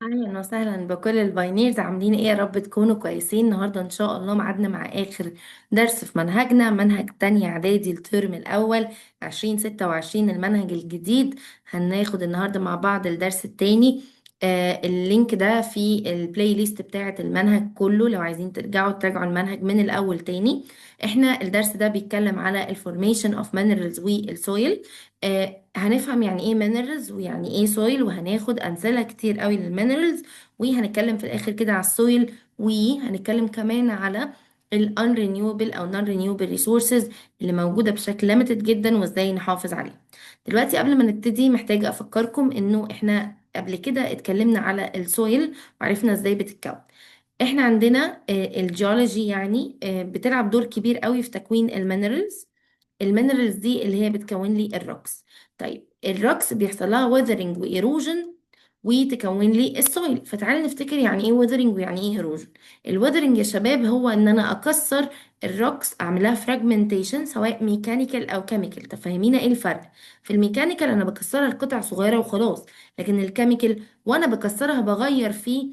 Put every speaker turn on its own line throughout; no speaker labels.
اهلا وسهلا بكل الباينيرز، عاملين ايه؟ يا رب تكونوا كويسين. النهارده ان شاء الله ميعادنا مع اخر درس في منهجنا، منهج تانية اعدادي الترم الاول 2026، المنهج الجديد. هناخد النهارده مع بعض الدرس التاني. اللينك ده في البلاي ليست بتاعة المنهج كله، لو عايزين ترجعوا تراجعوا المنهج من الاول تاني. احنا الدرس ده بيتكلم على الفورميشن اوف minerals والسويل. هنفهم يعني ايه minerals ويعني ايه soil، وهناخد امثله كتير قوي للمينرالز، وهنتكلم في الاخر كده على السويل، وهنتكلم كمان على ال unrenewable او non renewable resources اللي موجوده بشكل limited جدا وازاي نحافظ عليها. دلوقتي قبل ما نبتدي محتاجه افكركم انه احنا قبل كده اتكلمنا على السويل وعرفنا ازاي بتتكون. احنا عندنا الجيولوجي يعني بتلعب دور كبير قوي في تكوين المينرالز. المينرالز دي اللي هي بتكون لي الروكس. طيب الروكس بيحصل لها ويذرنج وايروجن وتكون لي السويل. فتعالى نفتكر يعني ايه ويذرنج ويعني ايه ايروجن. الويذرنج يا شباب هو ان انا اكسر الروكس، اعملها فراجمنتيشن سواء ميكانيكال او كيميكال. تفهمينا ايه الفرق؟ في الميكانيكال انا بكسرها لقطع صغيره وخلاص، لكن الكيميكال وانا بكسرها بغير في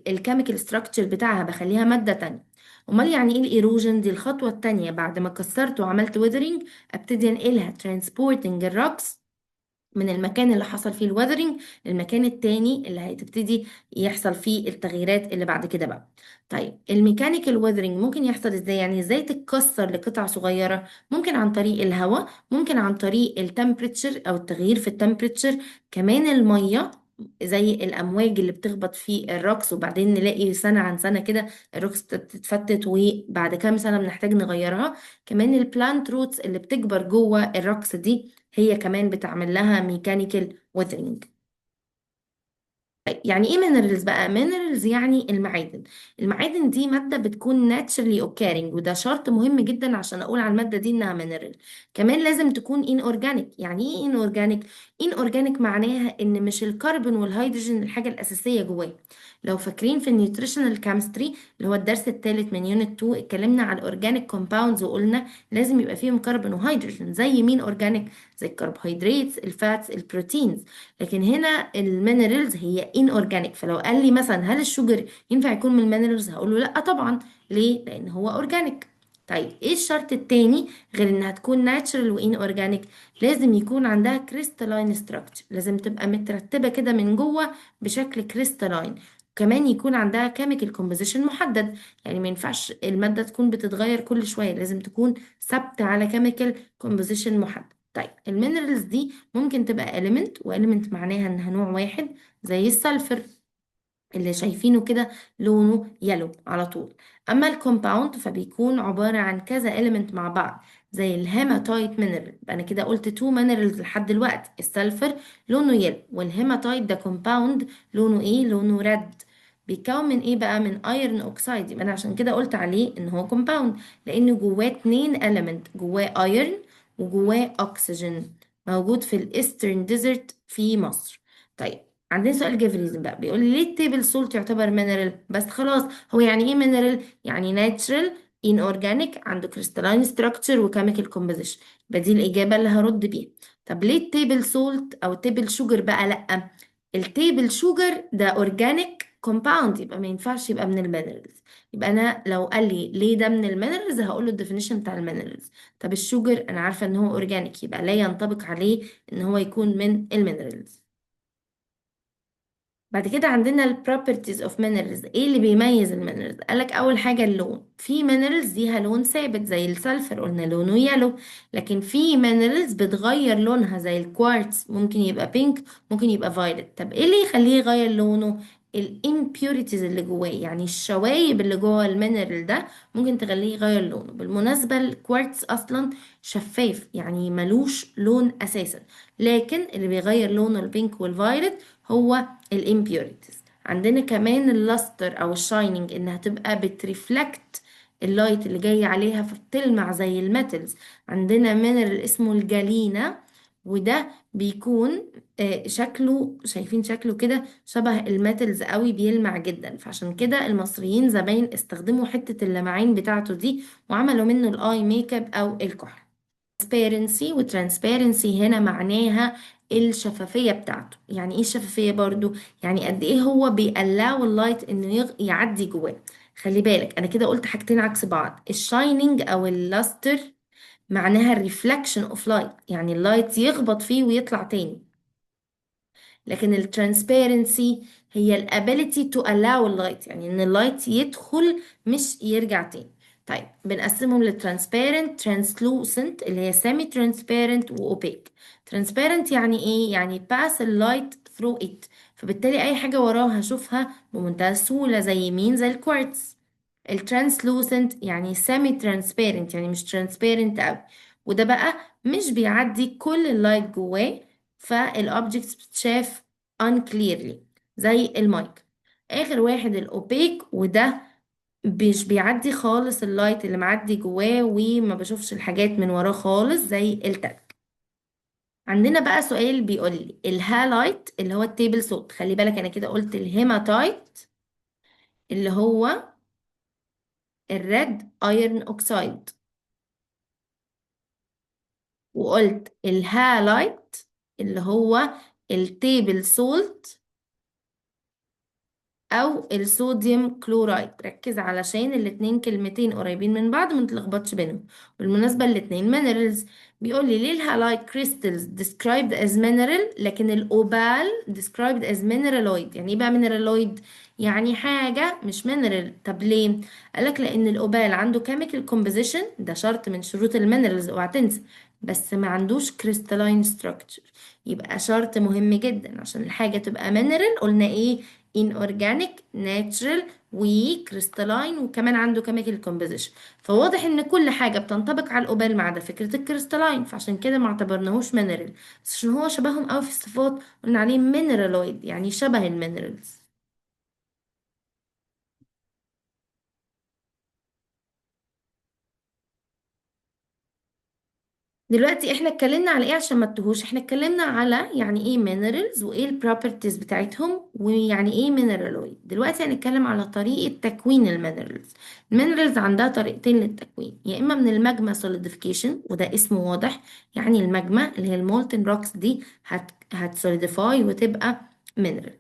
الكيميكال ستراكشر بتاعها، بخليها ماده تانية. امال يعني ايه الايروجن؟ دي الخطوه التانية بعد ما كسرت وعملت ويذرنج، ابتدي انقلها ترانسبورتنج الروكس من المكان اللي حصل فيه الوذرنج للمكان التاني اللي هتبتدي يحصل فيه التغييرات اللي بعد كده بقى. طيب الميكانيكال وذرنج ممكن يحصل ازاي؟ يعني ازاي تتكسر لقطع صغيرة؟ ممكن عن طريق الهواء، ممكن عن طريق التمبريتشر او التغيير في التمبريتشر، كمان المية زي الامواج اللي بتخبط في الروكس، وبعدين نلاقي سنة عن سنة كده الروكس بتتفتت وبعد كام سنة بنحتاج نغيرها. كمان البلانت روتس اللي بتكبر جوه الروكس دي هي كمان بتعمل لها ميكانيكال وذرنج. يعني ايه مينرالز بقى؟ مينرالز يعني المعادن. المعادن دي مادة بتكون ناتشرالي اوكارينج، وده شرط مهم جدا عشان اقول على المادة دي انها مينرال. كمان لازم تكون ان اورجانيك. يعني ايه ان اورجانيك؟ ان اورجانيك معناها ان مش الكربون والهيدروجين الحاجة الاساسية جواه. لو فاكرين في النيوتريشنال كيمستري اللي هو الدرس الثالث من يونت 2، اتكلمنا على الاورجانيك كومباوندز وقلنا لازم يبقى فيهم كربون وهيدروجين. زي مين اورجانيك؟ زي الكربوهيدرات، الفاتس، البروتينز. لكن هنا المينرالز هي ان اورجانيك. فلو قال لي مثلا هل الشوجر ينفع يكون من المينرالز، هقول له لا طبعا. ليه؟ لان هو اورجانيك. طيب ايه الشرط التاني غير انها تكون ناتشرال وان اورجانيك؟ لازم يكون عندها كريستالاين ستراكشر، لازم تبقى مترتبه كده من جوه بشكل كريستالاين. كمان يكون عندها كيميكال كومبوزيشن محدد، يعني ما ينفعش الماده تكون بتتغير كل شويه، لازم تكون ثابته على كيميكال كومبوزيشن محدد. طيب المينرالز دي ممكن تبقى element، وelement معناها انها نوع واحد، زي السلفر اللي شايفينه كده لونه يلو على طول. اما الكومباوند فبيكون عبارة عن كذا element مع بعض، زي الهيماتايت مينرال. يبقى انا كده قلت تو مينرالز لحد دلوقتي. السلفر لونه يلو، والهيماتايت ده كومباوند لونه ايه؟ لونه ريد. بيتكون من ايه بقى؟ من ايرون اوكسايد. يبقى انا عشان كده قلت عليه ان هو كومباوند، لان جواه اتنين element، جواه ايرون وجواه اكسجين، موجود في الايسترن ديزرت في مصر. طيب عندنا سؤال جيفريزم بقى، بيقول لي ليه التيبل سولت يعتبر مينرال؟ بس خلاص، هو يعني ايه مينرال؟ يعني ناتشرال ان اورجانيك، عنده كريستالين ستراكشر وكيميكال كومبوزيشن. يبقى دي الاجابه اللي هرد بيها. طب ليه التيبل سولت او التيبل شوجر بقى لا؟ التيبل شوجر ده اورجانيك كومباوند، يبقى ما ينفعش يبقى من المينرالز. يبقى انا لو قال لي ليه ده من المينرالز هقول له الديفينيشن بتاع المينرالز. طب الشوجر انا عارفه ان هو اورجانيك، يبقى لا ينطبق عليه ان هو يكون من المينرالز. بعد كده عندنا ال properties of minerals. ايه اللي بيميز المينرالز؟ قالك اول حاجة اللون. في minerals ليها لون ثابت زي السلفر، قلنا لونه يلو. لكن في minerals بتغير لونها زي الكوارتز، ممكن يبقى بينك، ممكن يبقى فايلت. طب ايه اللي يخليه يغير لونه؟ ال impurities اللي جواه، يعني الشوايب اللي جوه المينرال ده ممكن تخليه يغير لونه. بالمناسبة الكوارتز اصلا شفاف، يعني ملوش لون اساسا، لكن اللي بيغير لونه البينك والفايلت هو الامبيوريتيز. عندنا كمان اللاستر او الشاينينج، انها تبقى بترفلكت اللايت اللي جاي عليها فبتلمع زي الميتالز. عندنا مينرال اسمه الجالينا، وده بيكون شكله، شايفين شكله كده شبه الميتالز قوي، بيلمع جدا. فعشان كده المصريين زمان استخدموا حتة اللمعين بتاعته دي وعملوا منه الاي ميك اب او الكحل. transparency، وترانسبيرنسي هنا معناها الشفافية بتاعته. يعني ايه الشفافية برضو؟ يعني قد ايه هو بيقلاو اللايت انه يعدي جواه. خلي بالك انا كده قلت حاجتين عكس بعض. الشاينينج او اللاستر معناها الريفلكشن اوف لايت، يعني اللايت يخبط فيه ويطلع تاني. لكن الترانسبيرنسي هي الابيليتي تو allow اللايت، يعني ان اللايت يدخل مش يرجع تاني. طيب بنقسمهم للترانسبيرنت، ترانسلوسنت اللي هي سيمي ترانسبيرنت، واوبيك. ترانسبيرنت يعني ايه؟ يعني pass اللايت through it، فبالتالي اي حاجة وراها هشوفها بمنتهى السهولة. زي مين؟ زي الكوارتز. الترانسلوسنت يعني سيمي ترانسبيرنت، يعني مش ترانسبيرنت قوي، وده بقى مش بيعدي كل اللايت جواه، فالاوبجكتس بتشاف unclearly زي المايك. اخر واحد الاوبيك، وده مش بيعدي خالص اللايت اللي معدي جواه، وما بشوفش الحاجات من وراه خالص زي التلج. عندنا بقى سؤال بيقول لي الهالايت اللي هو التيبل سولت. خلي بالك انا كده قلت الهيماتايت اللي هو الريد ايرون اوكسايد، وقلت الهالايت اللي هو التيبل سولت او الصوديوم كلورايد. ركز علشان الاتنين كلمتين قريبين من بعض ما نتلخبطش بينهم. بالمناسبة الاتنين minerals. بيقول لي ليه الهالايت crystals described as mineral لكن الاوبال described as mineraloid؟ يعني ايه بقى mineraloid؟ يعني حاجة مش mineral. طب ليه؟ قالك لان الاوبال عنده chemical composition، ده شرط من شروط المينرالز اوعى تنسى، بس ما عندوش crystalline structure. يبقى شرط مهم جدا عشان الحاجة تبقى mineral، قلنا ايه؟ inorganic natural وكريستالاين، وكمان عنده chemical composition. فواضح ان كل حاجة بتنطبق على الأوبال ما عدا فكرة الكريستالاين، فعشان كده ما اعتبرناهوش mineral. بس عشان هو شبههم قوي في الصفات قلنا عليه mineraloid، يعني شبه المينرالز. دلوقتي احنا اتكلمنا على ايه عشان ما تتوهوش؟ احنا اتكلمنا على يعني ايه minerals وايه البروبرتيز بتاعتهم ويعني ايه mineraloid. دلوقتي هنتكلم على طريقة تكوين المينرالز. المينرالز عندها طريقتين للتكوين، يا اما من الماجما solidification وده اسمه واضح، يعني الماجما اللي هي المولتن روكس دي هتسوليديفاي وتبقى mineral.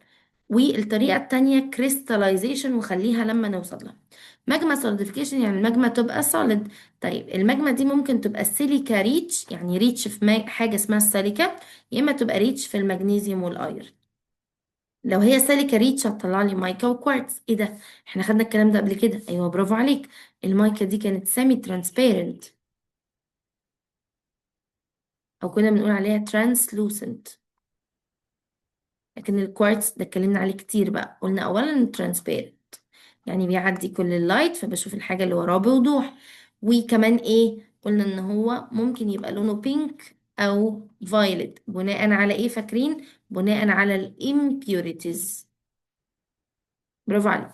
والطريقة التانية كريستاليزيشن، وخليها لما نوصل لها. ماجما solidification يعني الماجما تبقى solid. طيب الماجما دي ممكن تبقى السيليكا ريتش، يعني ريتش في حاجة اسمها السيليكا، يا إما تبقى ريتش في المغنيسيوم والأيرون. لو هي سيليكا ريتش هتطلع لي مايكا وكوارتز. ايه ده؟ احنا خدنا الكلام ده قبل كده. ايوه برافو عليك. المايكا دي كانت سيمي ترانسبيرنت، او كنا بنقول عليها ترانسلوسنت. لكن الكوارتز ده اتكلمنا عليه كتير بقى، قلنا اولا ترانسبيرنت يعني بيعدي كل اللايت فبشوف الحاجة اللي وراه بوضوح. وكمان ايه؟ قلنا ان هو ممكن يبقى لونه بينك او فايلت، بناء على ايه فاكرين؟ بناء على الامبيوريتيز. برافو عليك.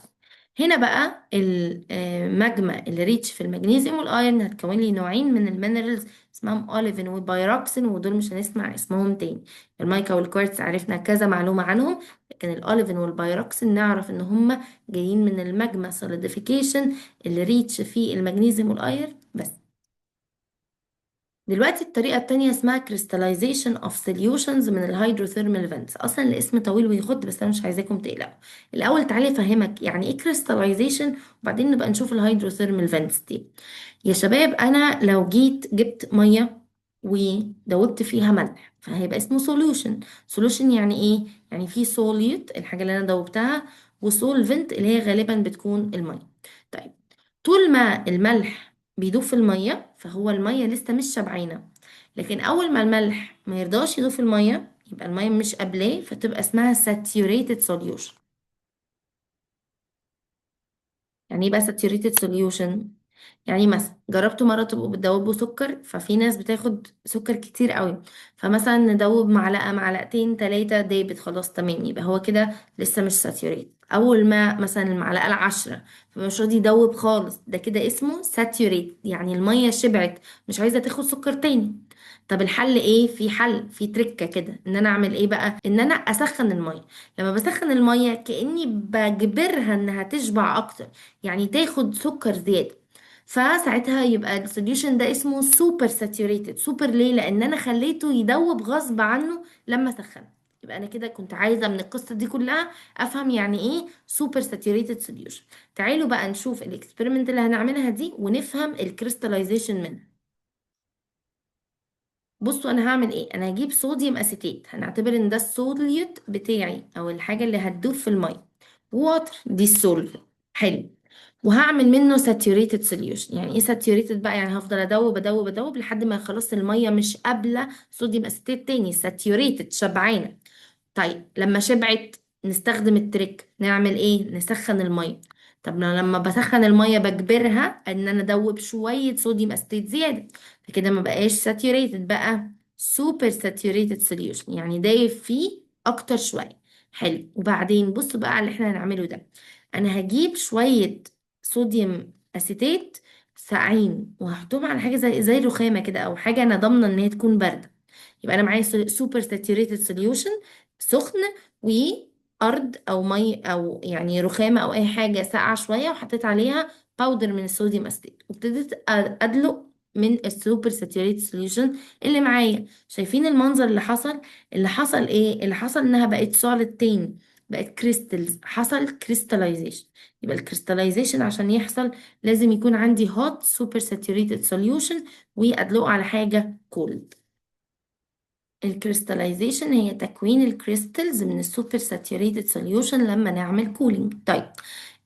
هنا بقى الماجما اللي ريتش في المغنيسيوم والايرون هتكون لي نوعين من المينرالز اسمهم اوليفين وبايروكسين، ودول مش هنسمع اسمهم تاني. المايكا والكوارتز عرفنا كذا معلومة عنهم، لكن الاوليفين والبايروكسين نعرف ان هم جايين من الماجما سوليديفيكيشن اللي ريتش في المغنيسيوم والايرون بس. دلوقتي الطريقة التانية اسمها crystallization of solutions من الهيدروثيرمال vents. أصلا الاسم طويل ويخد بس أنا مش عايزاكم تقلقوا. الأول تعالي أفهمك يعني إيه crystallization، وبعدين نبقى نشوف الهيدروثيرمال vents دي. يا شباب أنا لو جيت جبت مية ودوبت فيها ملح فهيبقى اسمه solution. solution يعني إيه؟ يعني في solute الحاجة اللي أنا دوبتها، وsolvent اللي هي غالبا بتكون المية. طيب طول ما الملح بيدوب في المية فهو المية لسه مش شبعانة، لكن أول ما الملح ما يرضاش يدوب في المية يبقى المية مش قابلاه، فتبقى اسمها saturated solution. يعني ايه بقى saturated solution؟ يعني مثلا جربتوا مرة تبقوا بتدوبوا سكر، ففي ناس بتاخد سكر كتير قوي، فمثلا ندوب معلقة معلقتين تلاتة دابت خلاص تمام، يبقى هو كده لسه مش ساتيوريت. أول ما مثلا المعلقة العشرة فمش راضي يدوب خالص، ده كده اسمه ساتيوريت، يعني المية شبعت مش عايزة تاخد سكر تاني. طب الحل ايه؟ في حل، في تركة كده، ان انا اعمل ايه بقى؟ ان انا اسخن المية. لما بسخن المية كأني بجبرها انها تشبع اكتر، يعني تاخد سكر زيادة. فساعتها يبقى السوليوشن ده اسمه سوبر ساتيوريتد. سوبر ليه؟ لان انا خليته يدوب غصب عنه لما سخن. يبقى انا كده كنت عايزه من القصه دي كلها افهم يعني ايه سوبر ساتيوريتد سوليوشن. تعالوا بقى نشوف الاكسبيرمنت اللي هنعملها دي ونفهم الكريستاليزيشن منها. بصوا انا هعمل ايه. انا هجيب صوديوم اسيتيت، هنعتبر ان ده السوليوت بتاعي او الحاجه اللي هتدوب في الميه. ووتر دي السولف. حلو. وهعمل منه ساتيوريتد سوليوشن. يعني ايه ساتيوريتد بقى؟ يعني هفضل ادوب ادوب ادوب لحد ما خلاص الميه مش قابله صوديوم اسيتيت تاني، ساتيوريتد شبعانه. طيب لما شبعت نستخدم التريك، نعمل ايه؟ نسخن الميه. طب أنا لما بسخن الميه بجبرها ان انا ادوب شويه صوديوم اسيتيت زياده، فكده ما بقاش ساتيوريتد، بقى سوبر ساتيوريتد سوليوشن، يعني دايب فيه اكتر شويه. حلو. وبعدين بصوا بقى على اللي احنا هنعمله ده. انا هجيب شويه صوديوم اسيتيت ساقعين وهحطهم على حاجه زي الرخامه كده، او حاجه انا ضامنه ان هي تكون بارده. يبقى انا معايا سوبر ساتيوريتد سوليوشن سخن، وارض او مي او يعني رخامه او اي حاجه ساقعه شويه، وحطيت عليها باودر من الصوديوم اسيتيت، وابتديت ادلق من السوبر ساتيوريتد سوليوشن اللي معايا. شايفين المنظر اللي حصل؟ اللي حصل ايه؟ اللي حصل انها بقت solid تاني، بقت كريستلز، حصل كريستاليزيشن. يبقى الكريستاليزيشن عشان يحصل لازم يكون عندي هوت سوبر ساتيوريتد سوليوشن وادلقه على حاجه كولد. الكريستاليزيشن هي تكوين الكريستالز من السوبر ساتيوريتد سوليوشن لما نعمل كولينج. طيب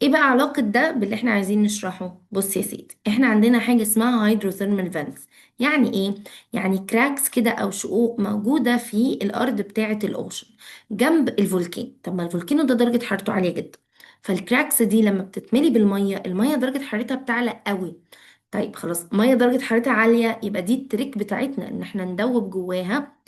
ايه بقى علاقة ده باللي احنا عايزين نشرحه؟ بص يا سيدي، احنا عندنا حاجة اسمها هيدروثيرمال فانتس. يعني ايه؟ يعني كراكس كده او شقوق موجودة في الارض بتاعة الاوشن جنب الفولكان. طب ما الفولكانو ده درجة حرارته عالية جدا، فالكراكس دي لما بتتملي بالمية المية درجة حرارتها بتعلى قوي. طيب خلاص، ميه درجة حرارتها عالية، يبقى دي التريك بتاعتنا ان احنا ندوب جواها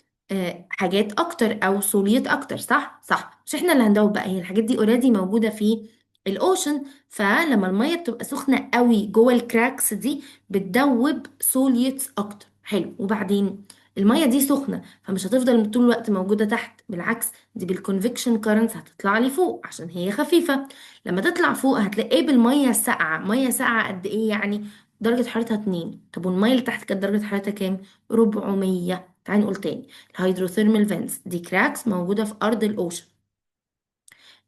حاجات اكتر او سوليت اكتر. صح صح، مش احنا اللي هندوب بقى، هي الحاجات دي اوريدي موجودة في الاوشن. فلما المية بتبقى سخنة قوي جوه الكراكس دي بتدوب سوليتس اكتر. حلو. وبعدين المية دي سخنة فمش هتفضل طول الوقت موجودة تحت، بالعكس دي بالكونفكشن كارنتس هتطلع لي فوق عشان هي خفيفة. لما تطلع فوق هتلاقيه بالمية ساقعة. مية ساقعة قد ايه يعني؟ درجة حرارتها 2. طب والمية اللي تحت كانت درجة حرارتها كام؟ 400. تعالي نقول تاني. الهيدروثيرمال فينز دي كراكس موجودة في أرض الأوشن.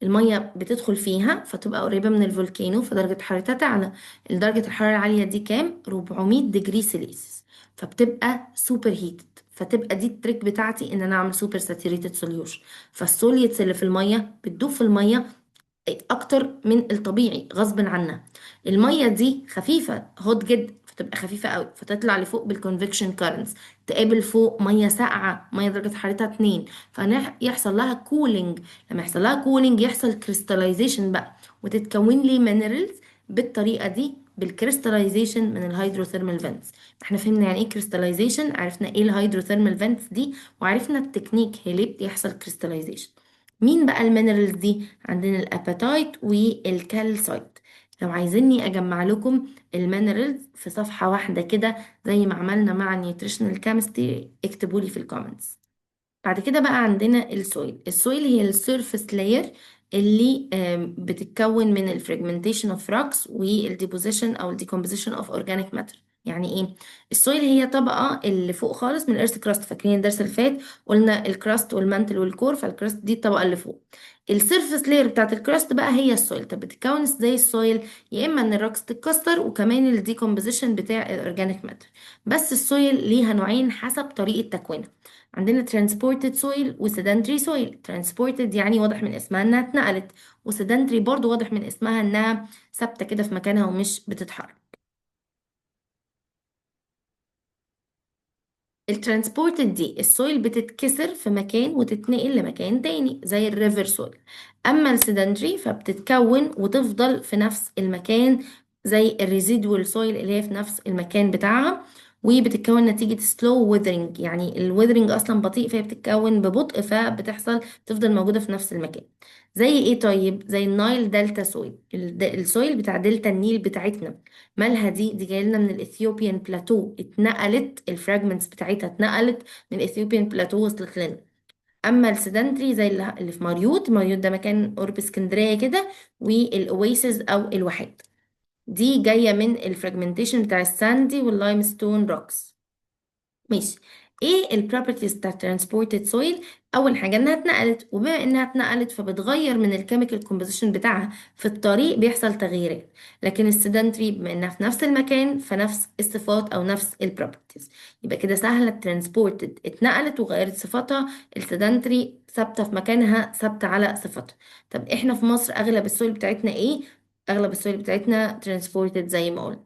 المية بتدخل فيها فتبقى قريبة من الفولكانو فدرجة حرارتها تعلى. درجة الحرارة العالية دي كام؟ 400 ديجري سيليسيوس. فبتبقى سوبر هيتد. فتبقى دي التريك بتاعتي ان انا اعمل سوبر ساتوريتد سوليوشن. فالسوليتس اللي في المية بتدوب في المية اكتر من الطبيعي غصب عنها. الميه دي خفيفه هوت جدا فتبقى خفيفه قوي فتطلع لفوق بالكونفكشن كارنتس، تقابل فوق ميه ساقعه، ميه درجه حرارتها 2، فيحصل لها كولينج. لما يحصل لها كولينج يحصل كريستاليزيشن بقى وتتكون لي مينرالز بالطريقه دي بالكريستاليزيشن من الهيدروثيرمال فينتس. احنا فهمنا يعني ايه كريستاليزيشن، عرفنا ايه الهيدروثيرمال فينتس دي، وعرفنا التكنيك هي ليه بيحصل كريستاليزيشن. مين بقى المينرالز دي؟ عندنا الاباتايت والكالسايت. لو عايزيني اجمع لكم المينرالز في صفحة واحدة كده زي ما عملنا مع النيوتريشنال كيمستري اكتبوا لي في الكومنتس. بعد كده بقى عندنا السويل. السويل هي السيرفيس لاير اللي بتتكون من الفريجمنتيشن اوف روكس والديبوزيشن او الديكومبوزيشن اوف اورجانيك ماتر. يعني ايه؟ السويل هي طبقه اللي فوق خالص من الارث كراست. فاكرين الدرس اللي فات قلنا الكراست والمانتل والكور، فالكراست دي الطبقه اللي فوق. السيرفيس لاير بتاعت الكراست بقى هي السويل. طب بتتكون ازاي السويل؟ يا اما ان الروكس تتكسر وكمان الديكومبوزيشن بتاع الاورجانيك ماتر. بس السويل ليها نوعين حسب طريقه تكوينها. عندنا transported soil و sedentary soil. transported يعني واضح من اسمها انها اتنقلت، و sedentary برضو واضح من اسمها انها ثابتة كده في مكانها ومش بتتحرك. الترانسبورتد دي السويل بتتكسر في مكان وتتنقل لمكان تاني زي الريفر سويل. اما السيدنتري فبتتكون وتفضل في نفس المكان زي الريزيدوال سويل اللي هي في نفس المكان بتاعها، وبتتكون نتيجة سلو ويذرنج. يعني الويذرنج اصلا بطيء فهي بتتكون ببطء فبتحصل تفضل موجودة في نفس المكان. زي ايه طيب؟ زي النايل دلتا سويل. السويل بتاع دلتا النيل بتاعتنا مالها؟ دي جايه لنا من الاثيوبيان بلاتو، اتنقلت الفراجمنتس بتاعتها اتنقلت من الاثيوبيان بلاتو وصلت لنا. اما السيدنتري زي اللي في مريوط. مريوط ده مكان قرب اسكندريه كده، والاويسز او الواحات. دي جاية من الفراجمنتيشن بتاع الساندي واللايم ستون روكس. ماشي. ايه البروبرتيز بتاع ترانسبورتد سويل؟ اول حاجه انها اتنقلت، وبما انها اتنقلت فبتغير من الكيميكال كومبوزيشن بتاعها في الطريق، بيحصل تغييرات. لكن السيدنتري بما انها في نفس المكان فنفس الصفات او نفس البروبرتيز. يبقى كده سهله، ترانسبورتد اتنقلت وغيرت صفاتها، السيدنتري ثابته في مكانها، ثابته على صفاتها. طب احنا في مصر اغلب السويل بتاعتنا ايه؟ اغلب السويل بتاعتنا ترانسبورتد زي ما قلنا.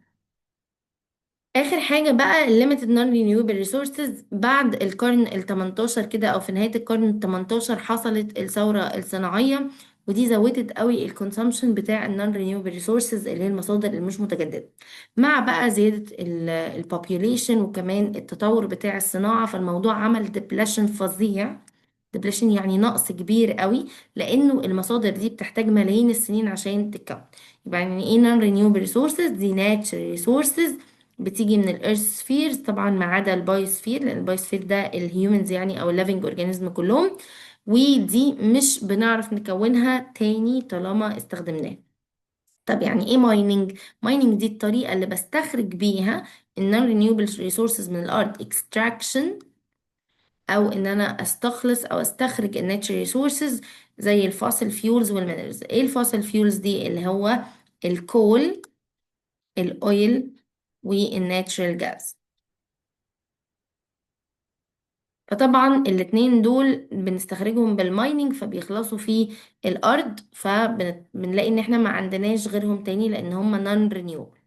اخر حاجه بقى الليميتد نون رينيوبل ريسورسز. بعد القرن ال 18 كده او في نهايه القرن ال 18 حصلت الثوره الصناعيه، ودي زودت قوي الكونسومشن بتاع النون رينيوبل ريسورسز اللي هي المصادر المش متجدده. مع بقى زياده البوبيوليشن وكمان التطور بتاع الصناعه، فالموضوع عمل ديبليشن فظيع. ديبليشن يعني نقص كبير قوي، لانه المصادر دي بتحتاج ملايين السنين عشان تتكون. يبقى يعني ايه نون رينيوبل ريسورسز؟ دي ناتشرال ريسورسز بتيجي من الارث سفيرز طبعا، ما عدا البايوسفير، لان البايوسفير ده الهيومنز يعني او الليفنج اورجانيزم كلهم، ودي مش بنعرف نكونها تاني طالما استخدمناها. طب يعني ايه مايننج؟ مايننج دي الطريقه اللي بستخرج بيها النون رينيوبل ريسورسز من الارض، اكستراكشن، او ان انا استخلص او استخرج الناتشرال ريسورسز زي الفوسيل فيولز والمينرالز. ايه الفوسيل فيولز دي؟ اللي هو الكول، الاويل، والناتشرال جاز. فطبعا الاتنين دول بنستخرجهم بالمايننج فبيخلصوا في الارض، فبنلاقي ان احنا ما عندناش غيرهم تاني لان هم نون رينيوبل.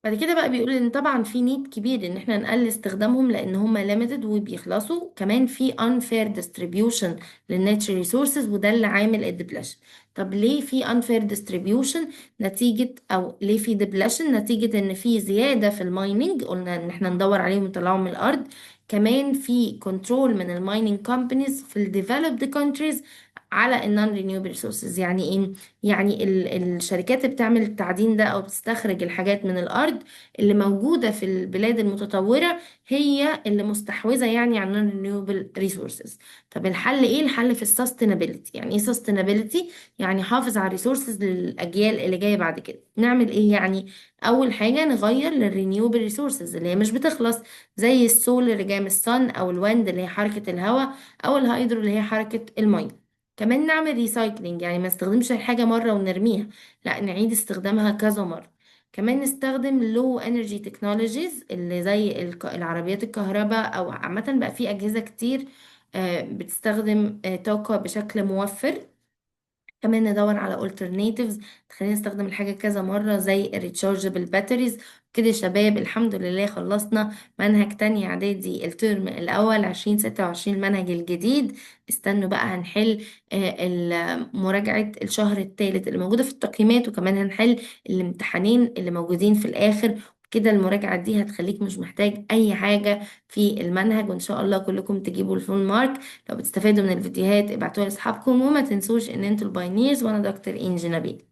بعد كده بقى بيقول ان طبعا في نيد كبير ان احنا نقلل استخدامهم لان هم limited وبيخلصوا. كمان في unfair distribution للناتشرال resources، وده اللي عامل الدبلشن. طب ليه في unfair distribution؟ نتيجة، او ليه في دبلشن؟ نتيجة ان في زيادة في المايننج، قلنا ان احنا ندور عليهم ونطلعهم من الارض. كمان في كنترول من المايننج كومبانيز في الديفلوبد كونتريز على النون رينيوبل ريسورسز. يعني ايه؟ يعني الشركات اللي بتعمل التعدين ده او بتستخرج الحاجات من الارض اللي موجوده في البلاد المتطوره، هي اللي مستحوذه يعني على الرينيوبل ريسورسز. طب الحل ايه؟ الحل في السستينابيلتي. يعني ايه سستينابيلتي؟ يعني حافظ على الريسورسز للاجيال اللي جايه بعد كده. نعمل ايه يعني؟ اول حاجه نغير للرينيوبل ريسورسز اللي هي مش بتخلص، زي السول اللي جاي من الصن، او الويند اللي هي حركه الهواء، او الهيدرو اللي هي حركه الميه. كمان نعمل ريسايكلينج، يعني ما نستخدمش الحاجة مرة ونرميها، لا نعيد استخدامها كذا مرة. كمان نستخدم لو انرجي تكنولوجيز اللي زي العربيات الكهرباء، او عامة بقى في أجهزة كتير بتستخدم طاقة بشكل موفر. كمان ندور على alternatives تخلينا نستخدم الحاجة كذا مرة زي ال rechargeable batteries. كده يا شباب الحمد لله خلصنا منهج تانية إعدادي الترم الأول 2026، المنهج الجديد. استنوا بقى هنحل مراجعة الشهر الثالث اللي موجودة في التقييمات، وكمان هنحل الامتحانين اللي موجودين في الآخر. كده المراجعة دي هتخليك مش محتاج أي حاجة في المنهج، وإن شاء الله كلكم تجيبوا الفول مارك. لو بتستفادوا من الفيديوهات ابعتوها لاصحابكم، وما تنسوش ان انتوا البايونيرز، وانا دكتور انجي نبيل.